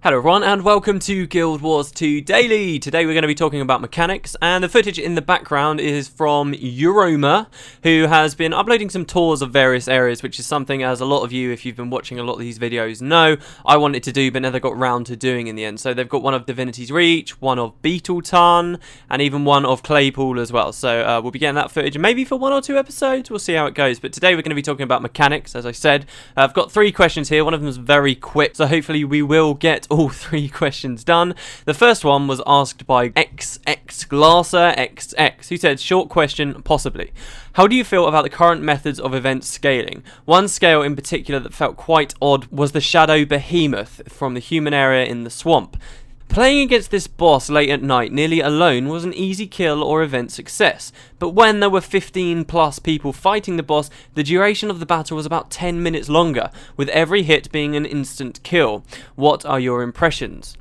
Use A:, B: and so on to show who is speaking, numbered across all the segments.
A: Hello everyone and welcome to Guild Wars 2 Daily. Today we're going to be talking about mechanics, and the footage in the background is from Euroma, who has been uploading some tours of various areas, which is something, as a lot of you, if you've been watching a lot of these videos, know I wanted to do but never got round to doing in the end. So they've got one of Divinity's Reach, one of Beetleton, and even one of Claypool as well. So we'll be getting that footage maybe for 1 or 2 episodes. We'll see how it goes. But today we're going to be talking about mechanics, as I said. I've got 3 questions here. One of them is very quick, so hopefully we will get all 3 questions done. The first one was asked by XX, who said, short question, possibly. How do you feel about the current methods of event scaling? One scale in particular that felt quite odd was the Shadow Behemoth from the human area in the swamp. Playing against this boss late at night nearly alone was an easy kill or event success, but when there were 15 plus people fighting the boss, the duration of the battle was about 10 minutes longer, with every hit being an instant kill. What are your impressions?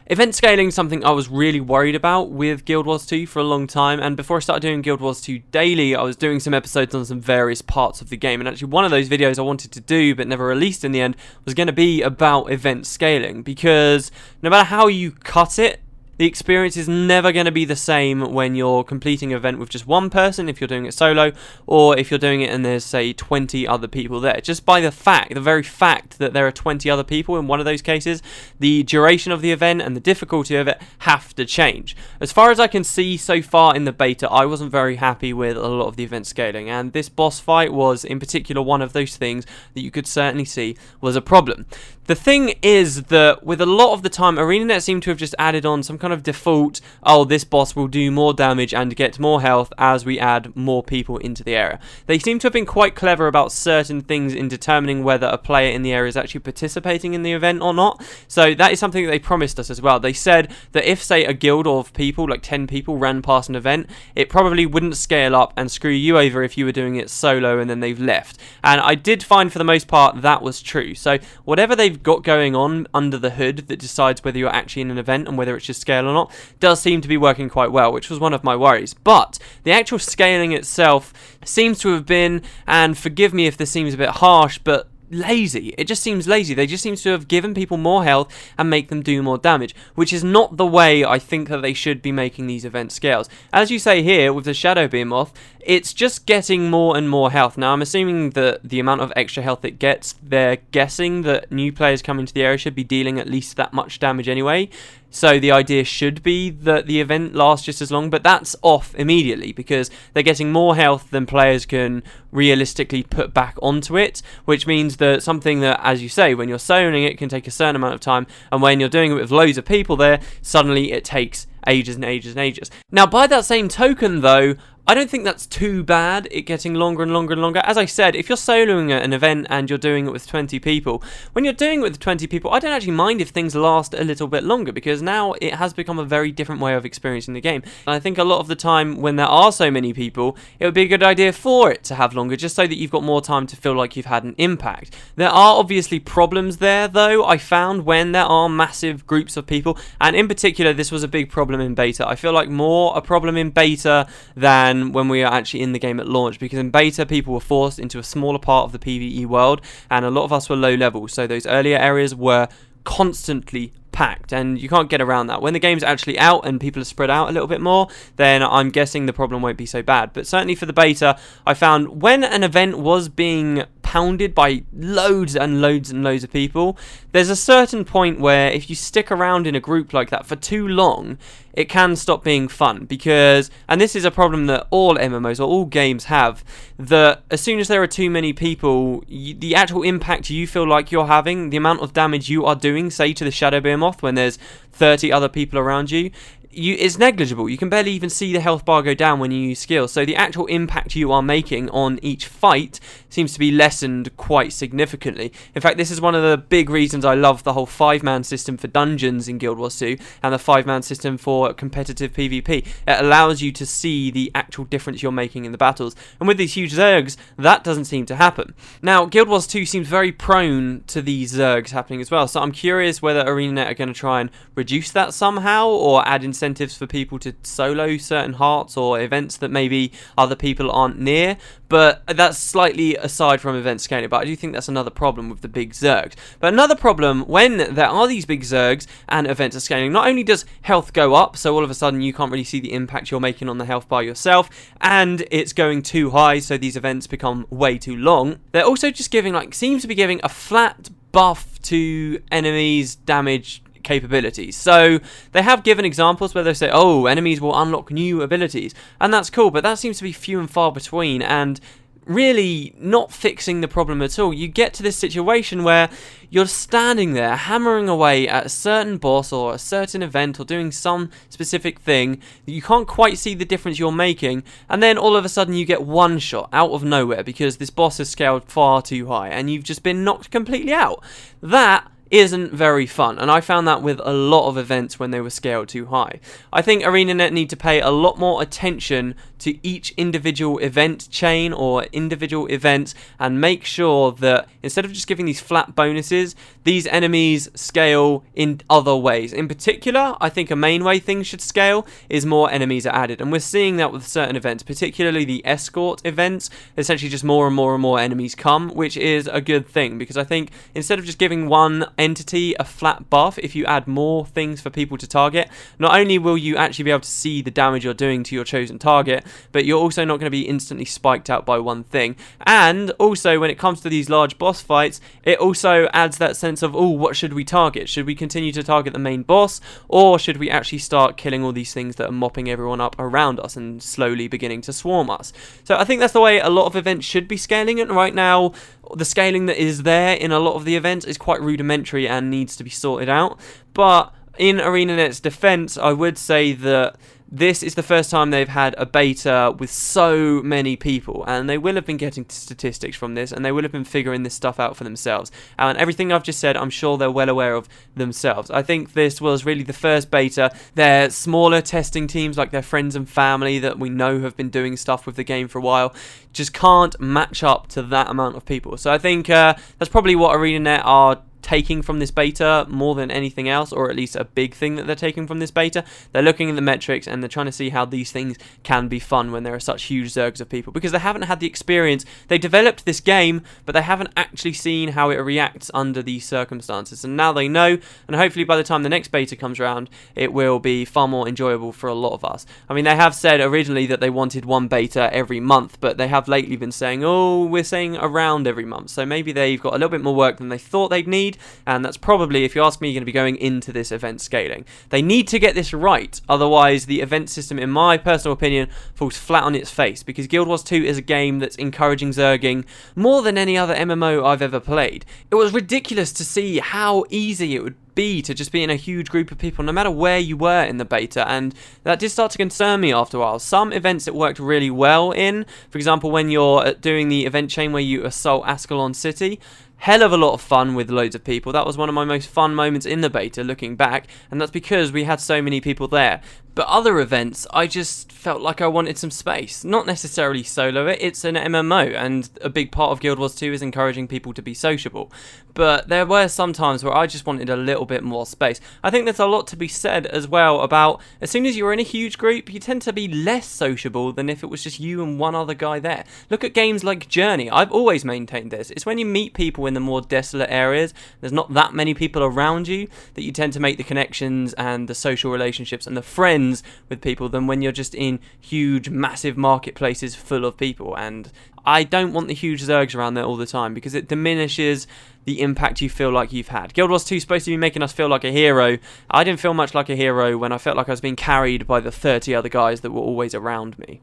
A: Event scaling is something I was really worried about with Guild Wars 2 for a long time, and before I started doing Guild Wars 2 Daily, I was doing some episodes on some various parts of the game, and actually one of those videos I wanted to do but never released in the end was going to be about event scaling, because no matter how you cut it, the experience is never going to be the same when you're completing an event with just one person, if you're doing it solo, or if you're doing it and there's, say, 20 other people there. Just by the very fact that there are 20 other people in one of those cases, the duration of the event and the difficulty of it have to change. As far as I can see so far in the beta, I wasn't very happy with a lot of the event scaling, and this boss fight was in particular one of those things that you could certainly see was a problem. The thing is that with a lot of the time, ArenaNet seemed to have just added on some kind of default, oh, this boss will do more damage and get more health as we add more people into the area. They seem to have been quite clever about certain things in determining whether a player in the area is actually participating in the event or not. So that is something that they promised us as well. They said that if, say, a guild of people, like 10 people, ran past an event, it probably wouldn't scale up and screw you over if you were doing it solo and then they've left. And I did find for the most part that was true. So whatever they've got going on under the hood that decides whether you're actually in an event and whether it should scale or not does seem to be working quite well, which was one of my worries. But the actual scaling itself seems to have been, and forgive me if this seems a bit harsh, but lazy. It just seems lazy. They just seem to have given people more health and make them do more damage, which is not the way I think that they should be making these event scales. As you say here with the Shadow Behemoth, it's just getting more and more health. Now, I'm assuming that the amount of extra health it gets, they're guessing that new players coming to the area should be dealing at least that much damage anyway. So the idea should be that the event lasts just as long, but that's off immediately because they're getting more health than players can realistically put back onto it, which means that something that, as you say, when you're soloing it can take a certain amount of time, and when you're doing it with loads of people there, suddenly it takes ages and ages and ages. Now, by that same token, though, I don't think that's too bad, it getting longer and longer and longer. As I said, if you're soloing an event and you're doing it with 20 people, when you're doing it with 20 people, I don't actually mind if things last a little bit longer, because now it has become a very different way of experiencing the game. And I think a lot of the time when there are so many people, it would be a good idea for it to have longer, just so that you've got more time to feel like you've had an impact. There are obviously problems there, though, I found, when there are massive groups of people, and in particular, this was a big problem in beta. I feel like more a problem in beta than when we are actually in the game at launch, because in beta people were forced into a smaller part of the PvE world, and a lot of us were low level, so those earlier areas were constantly packed, and you can't get around that. When the game's actually out and people are spread out a little bit more, then I'm guessing the problem won't be so bad. But certainly for the beta, I found when an event was being pounded by loads and loads and loads of people, there's a certain point where if you stick around in a group like that for too long, it can stop being fun, because, and this is a problem that all MMOs or all games have, that as soon as there are too many people, the actual impact you feel like you're having, the amount of damage you are doing, say to the Shadow Behemoth when there's 30 other people around you, it's negligible. You can barely even see the health bar go down when you use skills. So the actual impact you are making on each fight seems to be lessened quite significantly. In fact, this is one of the big reasons I love the whole 5-man system for dungeons in Guild Wars 2 and the 5-man system for competitive PvP. It allows you to see the actual difference you're making in the battles. And with these huge zergs, that doesn't seem to happen. Now, Guild Wars 2 seems very prone to these zergs happening as well. So I'm curious whether ArenaNet are going to try and reduce that somehow, or add incentives incentives for people to solo certain hearts or events that maybe other people aren't near. But that's slightly aside from event scaling, but I do think that's another problem with the big zergs. But another problem, when there are these big zergs and events are scaling, not only does health go up, so all of a sudden you can't really see the impact you're making on the health bar yourself, and it's going too high, so these events become way too long. They're also just giving, seems to be giving a flat buff to enemies' damage capabilities. So they have given examples where they say, oh, enemies will unlock new abilities, and that's cool, but that seems to be few and far between, and really not fixing the problem at all. You get to this situation where you're standing there hammering away at a certain boss or a certain event or doing some specific thing that you can't quite see the difference you're making, and then all of a sudden you get one shot out of nowhere because this boss has scaled far too high and you've just been knocked completely out. That isn't very fun, and I found that with a lot of events when they were scaled too high. I think ArenaNet need to pay a lot more attention to each individual event chain or individual events and make sure that instead of just giving these flat bonuses, these enemies scale in other ways. In particular, I think a main way things should scale is more enemies are added, and we're seeing that with certain events, particularly the escort events. Essentially just more and more and more enemies come, which is a good thing, because I think instead of just giving one entity a flat buff, if you add more things for people to target, not only will you actually be able to see the damage you're doing to your chosen target, but you're also not going to be instantly spiked out by one thing. And also when it comes to these large boss fights, it also adds that sense of, oh, what should we target? Should we continue to target the main boss, or should we actually start killing all these things that are mopping everyone up around us and slowly beginning to swarm us? So I think that's the way a lot of events should be scaling it. Right now, the scaling that is there in a lot of the events is quite rudimentary and needs to be sorted out. But in ArenaNet's defense, I would say that this is the first time they've had a beta with so many people, and they will have been getting statistics from this, and they will have been figuring this stuff out for themselves. And everything I've just said, I'm sure they're well aware of themselves. I think this was really the first beta. Their smaller testing teams, like their friends and family that we know have been doing stuff with the game for a while, just can't match up to that amount of people. So I think that's probably what ArenaNet are taking from this beta more than anything else, or at least a big thing that they're taking from this beta. They're looking at the metrics and they're trying to see how these things can be fun when there are such huge zergs of people, because they haven't had the experience. They developed this game, but they haven't actually seen how it reacts under these circumstances, and now they know, and hopefully by the time the next beta comes around, it will be far more enjoyable for a lot of us. I mean, they have said originally that they wanted one beta every month, but they have lately been saying, oh, we're saying around every month, so maybe they've got a little bit more work than they thought they'd need. And that's probably, if you ask me, going to be going into this event scaling. They need to get this right, otherwise the event system, in my personal opinion, falls flat on its face, because Guild Wars 2 is a game that's encouraging zerging more than any other MMO I've ever played. It was ridiculous to see how easy it would be to just be in a huge group of people no matter where you were in the beta, and that did start to concern me after a while. Some events it worked really well in, for example when you're doing the event chain where you assault Ascalon City, hell of a lot of fun with loads of people. That was one of my most fun moments in the beta looking back, and that's because we had so many people there. But other events, I just felt like I wanted some space. Not necessarily solo it, it's an MMO, and a big part of Guild Wars 2 is encouraging people to be sociable. But there were some times where I just wanted a little bit more space. I think there's a lot to be said as well about, as soon as you're in a huge group, you tend to be less sociable than if it was just you and one other guy there. Look at games like Journey. I've always maintained this. It's when you meet people in the more desolate areas, there's not that many people around you, that you tend to make the connections and the social relationships and the friends with people than when you're just in huge, massive marketplaces full of people. And I don't want the huge zergs around there all the time, because it diminishes the impact you feel like you've had. Guild Wars 2 is supposed to be making us feel like a hero. I didn't feel much like a hero when I felt like I was being carried by the 30 other guys that were always around me.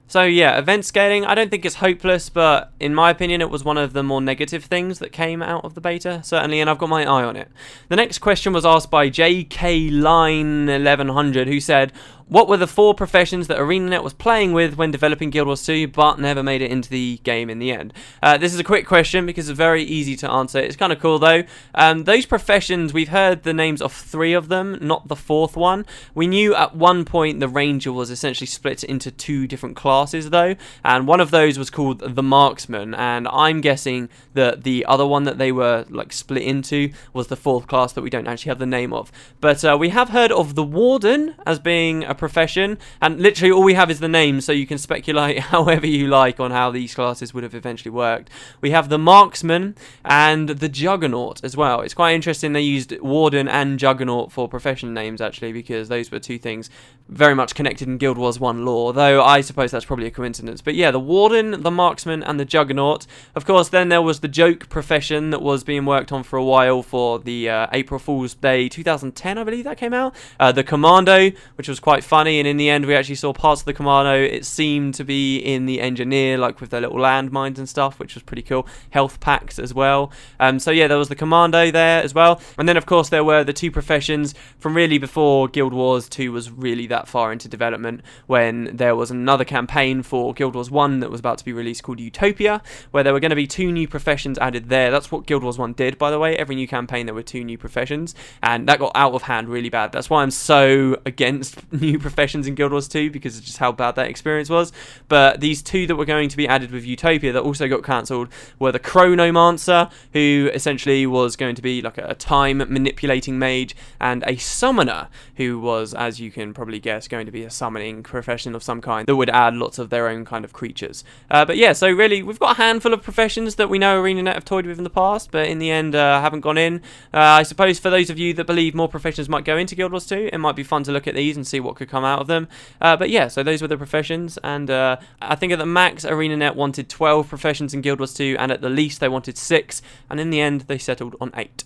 A: So yeah, event scaling, I don't think it's hopeless, but in my opinion it was one of the more negative things that came out of the beta, certainly, and I've got my eye on it. The next question was asked by JK Line 1100, who said, What were the 4 professions that ArenaNet was playing with when developing Guild Wars 2 but never made it into the game in the end? This is a quick question because it's very easy to answer. It's kind of cool though. Those professions, we've heard the names of 3 of them, not the 4th one. We knew at one point the Ranger was essentially split into 2 different classes though, and one of those was called the Marksman, and I'm guessing that the other one that they were like split into was the 4th class that we don't actually have the name of. But we have heard of the Warden as being a profession, and literally all we have is the name, so you can speculate however you like on how these classes would have eventually worked. We have the Marksman and the Juggernaut as well. It's quite interesting they used Warden and Juggernaut for profession names actually, because those were 2 things very much connected in Guild Wars 1 lore, though I suppose that's probably a coincidence. But yeah, the Warden, the Marksman and the Juggernaut. Of course, then there was the Joke profession that was being worked on for a while for the April Fool's Day 2010, I believe that came out. The Commando, which was quite funny, and in the end we actually saw parts of the Commando. It seemed to be in the Engineer, like with their little landmines and stuff, which was pretty cool. Health packs as well. So yeah, there was the Commando there as well. And then of course there were the 2 professions from really before Guild Wars 2 was really that far into development, when there was another campaign for Guild Wars 1 that was about to be released called Utopia, where there were going to be 2 new professions added there. That's what Guild Wars 1 did, by the way. Every new campaign there were 2 new professions, and that got out of hand really bad. That's why I'm so against new professions in Guild Wars 2, because of just how bad that experience was. But these 2 that were going to be added with Utopia that also got cancelled were the Chronomancer, who essentially was going to be like a time manipulating mage, and a Summoner, who was, as you can probably guess, going to be a summoning profession of some kind that would add lots of their own kind of creatures. But yeah, so really we've got a handful of professions that we know ArenaNet have toyed with in the past, but in the end haven't gone in. I suppose for those of you that believe more professions might go into Guild Wars 2, it might be fun to look at these and see what could come out of them. But yeah, so those were the professions, and I think at the max ArenaNet wanted 12 professions in Guild Wars 2, and at the least they wanted 6, and in the end they settled on 8.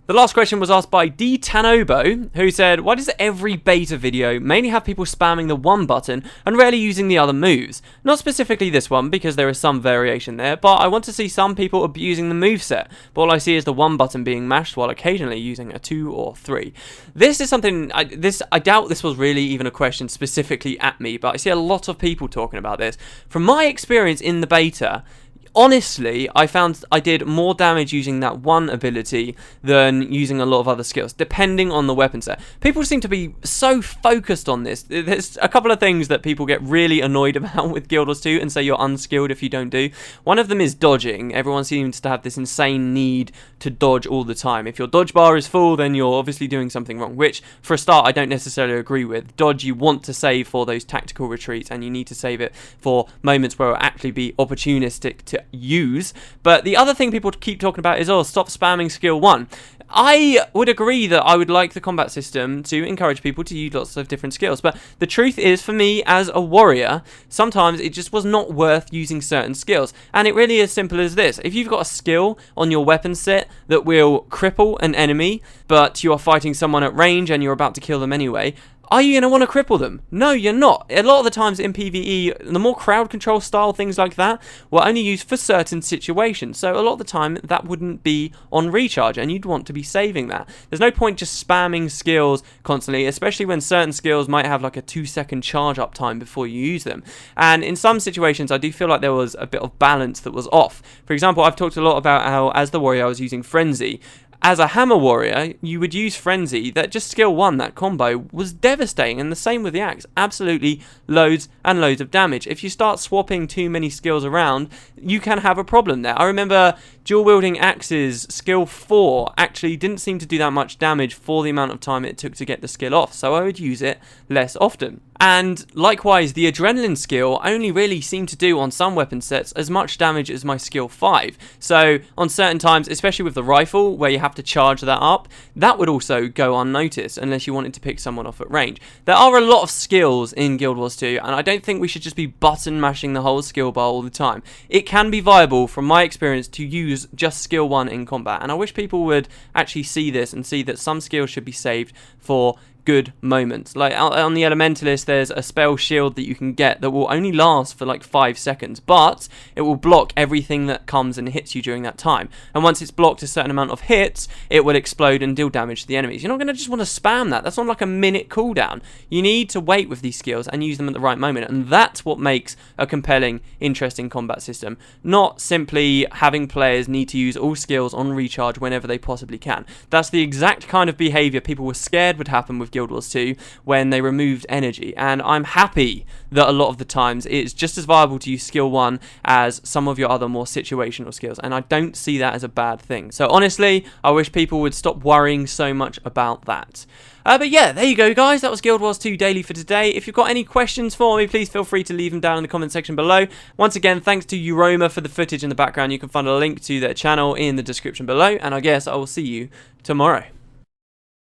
A: The last question was asked by D. Tanobo, who said, why does every beta video mainly have people spamming the 1 button and rarely using the other moves? Not specifically this one, because there is some variation there, but I want to see some people abusing the moveset, but all I see is the 1 button being mashed while occasionally using a 2 or 3. This is something, I doubt this was really even a question specifically at me, but I see a lot of people talking about this. From my experience in the beta, honestly, I found I did more damage using that 1 ability than using a lot of other skills, depending on the weapon set. People seem to be so focused on this. There's a couple of things that people get really annoyed about with Guild Wars 2 and say you're unskilled if you don't do. One of them is dodging. Everyone seems to have this insane need to dodge all the time. If your dodge bar is full, then you're obviously doing something wrong, which, for a start, I don't necessarily agree with. Dodge you want to save for those tactical retreats, and you need to save it for moments where it will actually be opportunistic to use. But the other thing people keep talking about is, oh, stop spamming skill 1. I would agree that I would like the combat system to encourage people to use lots of different skills, but the truth is, for me as a warrior, sometimes it just was not worth using certain skills, and it really is as simple as this. If you've got a skill on your weapon set that will cripple an enemy, but you are fighting someone at range and you're about to kill them anyway, are you going to want to cripple them? No, you're not. A lot of the times in PvE, the more crowd control style things like that were only used for certain situations. So a lot of the time, that wouldn't be on recharge, and you'd want to be saving that. There's no point just spamming skills constantly, especially when certain skills might have like a 2-second charge up time before you use them. And in some situations, I do feel like there was a bit of balance that was off. For example, I've talked a lot about how, as the warrior, I was using Frenzy. As a hammer warrior, you would use Frenzy, that just skill 1, that combo, was devastating, and the same with the axe. Absolutely loads and loads of damage. If you start swapping too many skills around, you can have a problem there. I remember dual wielding axes, skill 4, actually didn't seem to do that much damage for the amount of time it took to get the skill off, so I would use it less often. And likewise, the adrenaline skill only really seemed to do on some weapon sets as much damage as my skill 5. So on certain times, especially with the rifle, where you have to charge that up, that would also go unnoticed unless you wanted to pick someone off at range. There are a lot of skills in Guild Wars 2, and I don't think we should just be button mashing the whole skill bar all the time. It can be viable, from my experience, to use just skill 1 in combat, and I wish people would actually see this and see that some skills should be saved for good moments. Like on the Elementalist, there's a spell shield that you can get that will only last for like 5 seconds, but it will block everything that comes and hits you during that time. And once it's blocked a certain amount of hits, it will explode and deal damage to the enemies. You're not going to just want to spam that. That's on like a minute cooldown. You need to wait with these skills and use them at the right moment, and that's what makes a compelling, interesting combat system. Not simply having players need to use all skills on recharge whenever they possibly can. That's the exact kind of behaviour people were scared would happen with Guild Wars 2 when they removed energy, and I'm happy that a lot of the times it's just as viable to use skill 1 as some of your other more situational skills, and I don't see that as a bad thing. So honestly, I wish people would stop worrying so much about that. But yeah, there you go, guys. That was Guild Wars 2 Daily for today. If you've got any questions for me, please feel free to leave them down in the comment section below. Once again, thanks to Euroma for the footage in the background. You can find a link to their channel in the description below, and I guess I will see you tomorrow.